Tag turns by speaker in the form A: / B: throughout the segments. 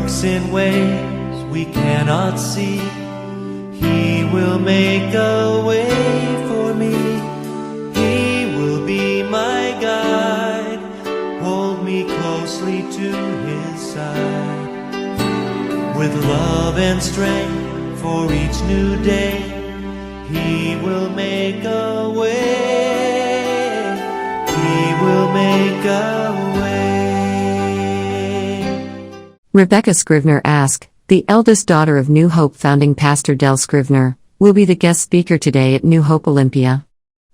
A: works in ways we cannot see. He will make a way for me. He will be my guide, hold me closely to his side. With love and strength for each new day, he will make a way. He will make a way.
B: Rebecca Scrivener asked, the eldest daughter of New Hope founding pastor Del Scrivener, will be the guest speaker today at New Hope Olympia.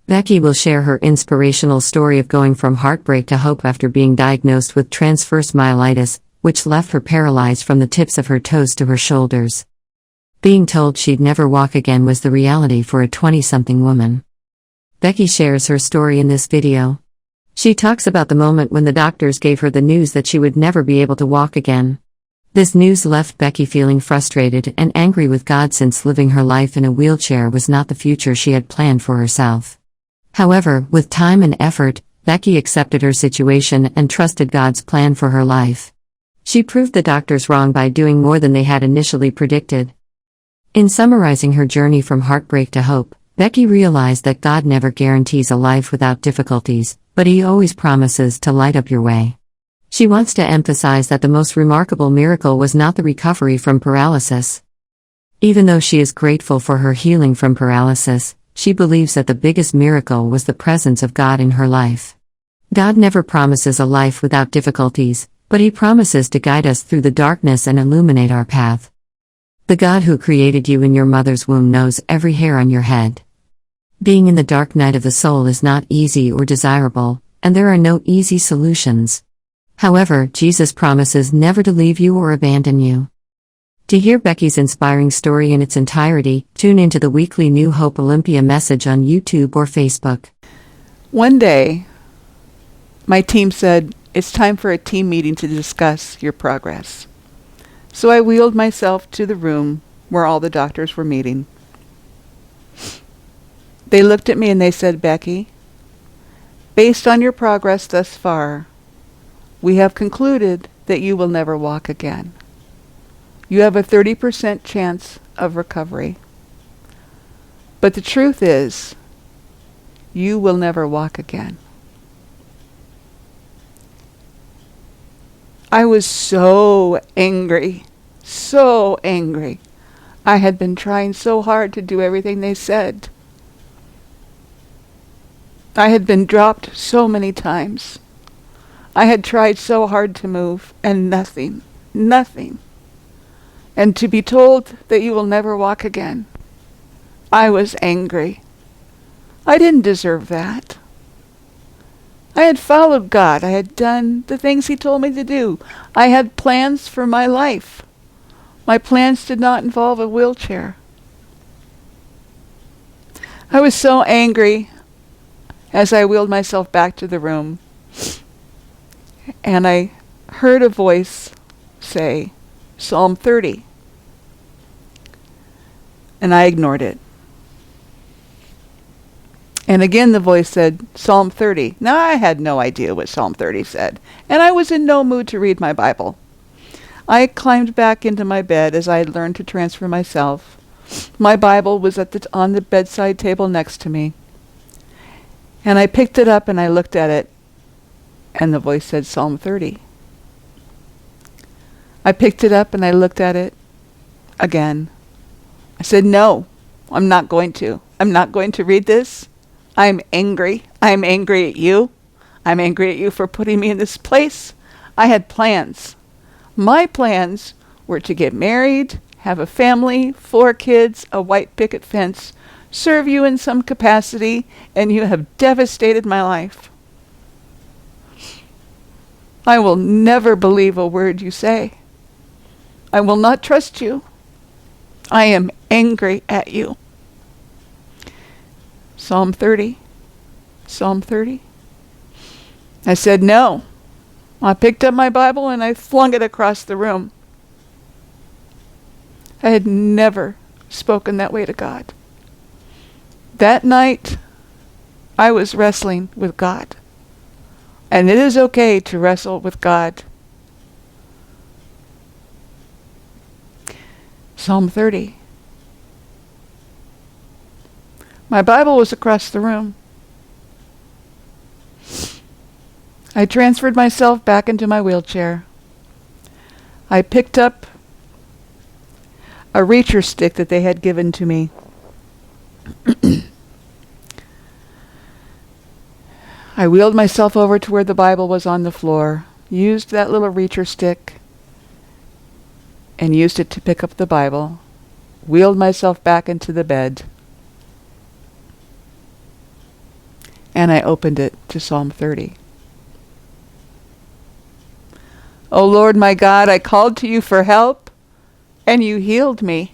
B: Becky will share her inspirational story of going from heartbreak to hope after being diagnosed with transverse myelitis, which left her paralyzed from the tips of her toes to her shoulders. Being told she'd never walk again was the reality for a 20-something woman. Becky shares her story in this video. She talks about the moment when the doctors gave her the news that she would never be able to walk again. This news left Becky feeling frustrated and angry with God, since living her life in a wheelchair was not the future she had planned for herself. However, with time and effort, Becky accepted her situation and trusted God's plan for her life. She proved the doctors wrong by doing more than they had initially predicted. In summarizing her journey from heartbreak to hope, Becky realized that God never guarantees a life without difficulties, but He always promises to light up your way. She wants to emphasize that the most remarkable miracle was not the recovery from paralysis. Even though she is grateful for her healing from paralysis, she believes that the biggest miracle was the presence of God in her life. God never promises a life without difficulties, but He promises to guide us through the darkness and illuminate our path. The God who created you in your mother's womb knows every hair on your head. Being in the dark night of the soul is not easy or desirable, and there are no easy solutions. However, Jesus promises never to leave you or abandon you. To hear Becky's inspiring story in its entirety, tune into the weekly New Hope Olympia message on YouTube or Facebook.
C: One day, my team said, "It's time for a team meeting to discuss your progress." So I wheeled myself to the room where all the doctors were meeting. They looked at me and they said, "Becky, based on your progress thus far, we have concluded that you will never walk again. You have a 30% chance of recovery. But the truth is, you will never walk again." I was so angry, so angry. I had been trying so hard to do everything they said. I had been dropped so many times. I had tried so hard to move, and nothing. And to be told that you will never walk again, I was angry. I didn't deserve that. I had followed God. I had done the things He told me to do. I had plans for my life. My plans did not involve a wheelchair. I was so angry as I wheeled myself back to the room, and I heard a voice say, Psalm 30. And I ignored it. And again the voice said, Psalm 30. Now I had no idea what Psalm 30 said, and I was in no mood to read my Bible. I climbed back into my bed as I had learned to transfer myself. My Bible was on the bedside table next to me. And I picked it up and I looked at it, and the voice said Psalm 30. I picked it up and I looked at it again. I said, no, I'm not going to. I'm not going to read this. I'm angry. I'm angry at you. I'm angry at you for putting me in this place. I had plans. My plans were to get married, have a family, 4 kids, a white picket fence, serve you in some capacity, and you have devastated my life. I will never believe a word you say. I will not trust you. I am angry at you. Psalm 30. Psalm 30. I said no. I picked up my Bible and I flung it across the room. I had never spoken that way to God. That night, I was wrestling with God. And it is okay to wrestle with God. Psalm 30. My Bible was across the room. I transferred myself back into my wheelchair. I picked up a reacher stick that they had given to me. I wheeled myself over to where the Bible was on the floor, used that little reacher stick, and used it to pick up the Bible, wheeled myself back into the bed, and I opened it to Psalm 30. O Lord my God, I called to you for help, and you healed me.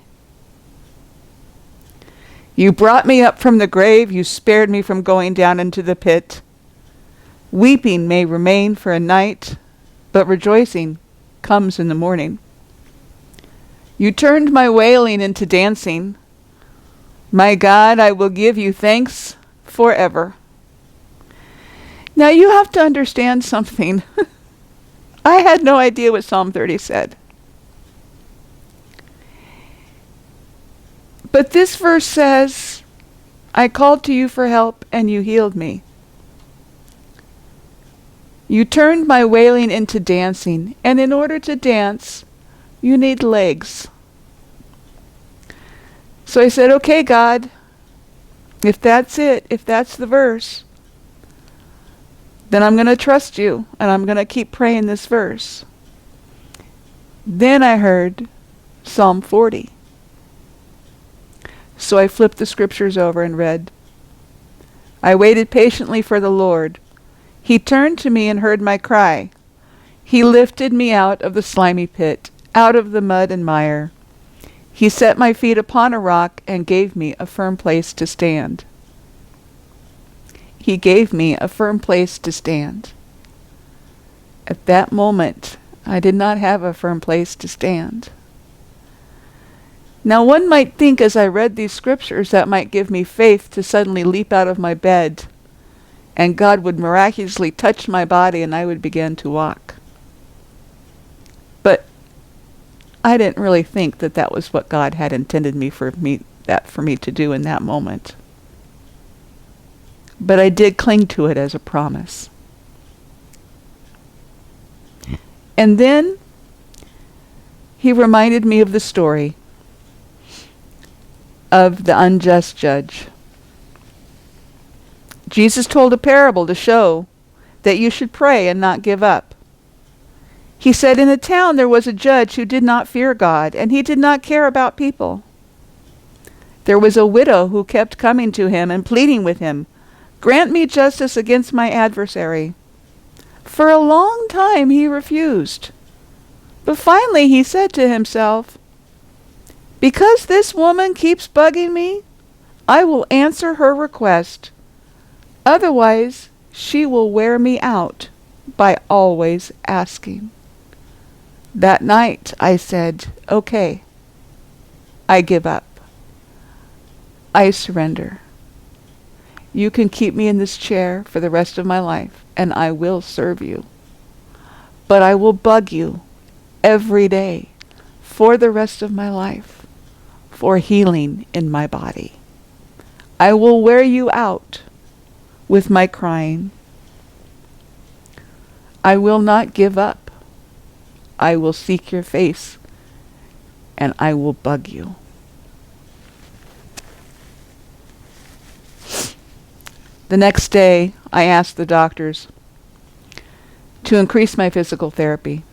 C: You brought me up from the grave, you spared me from going down into the pit. Weeping may remain for a night, but rejoicing comes in the morning. You turned my wailing into dancing. My God, I will give you thanks forever. Now you have to understand something. I had no idea what Psalm 30 said. But this verse says, I called to you for help and you healed me. You turned my wailing into dancing, and in order to dance, you need legs. So I said, okay, God, if that's it, if that's the verse, then I'm going to trust you, and I'm going to keep praying this verse. Then I heard Psalm 40. So I flipped the scriptures over and read, I waited patiently for the Lord. He turned to me and heard my cry. He lifted me out of the slimy pit, out of the mud and mire. He set my feet upon a rock and gave me a firm place to stand. He gave me a firm place to stand. At that moment, I did not have a firm place to stand. Now one might think as I read these scriptures that might give me faith to suddenly leap out of my bed and God would miraculously touch my body and I would begin to walk. But I didn't really think that that was what God had intended for me to do in that moment. But I did cling to it as a promise. And then he reminded me of the story of the unjust judge. Jesus told a parable to show that you should pray and not give up. He said, in a town there was a judge who did not fear God, and he did not care about people. There was a widow who kept coming to him and pleading with him, grant me justice against my adversary. For a long time he refused. But finally he said to himself, because this woman keeps bugging me, I will answer her request. Otherwise, she will wear me out by always asking. That night I said, okay, I give up. I surrender. You can keep me in this chair for the rest of my life, and I will serve you. But I will bug you every day for the rest of my life for healing in my body. I will wear you out with my crying. I will not give up. I will seek your face, and I will bug you. The next day, I asked the doctors to increase my physical therapy.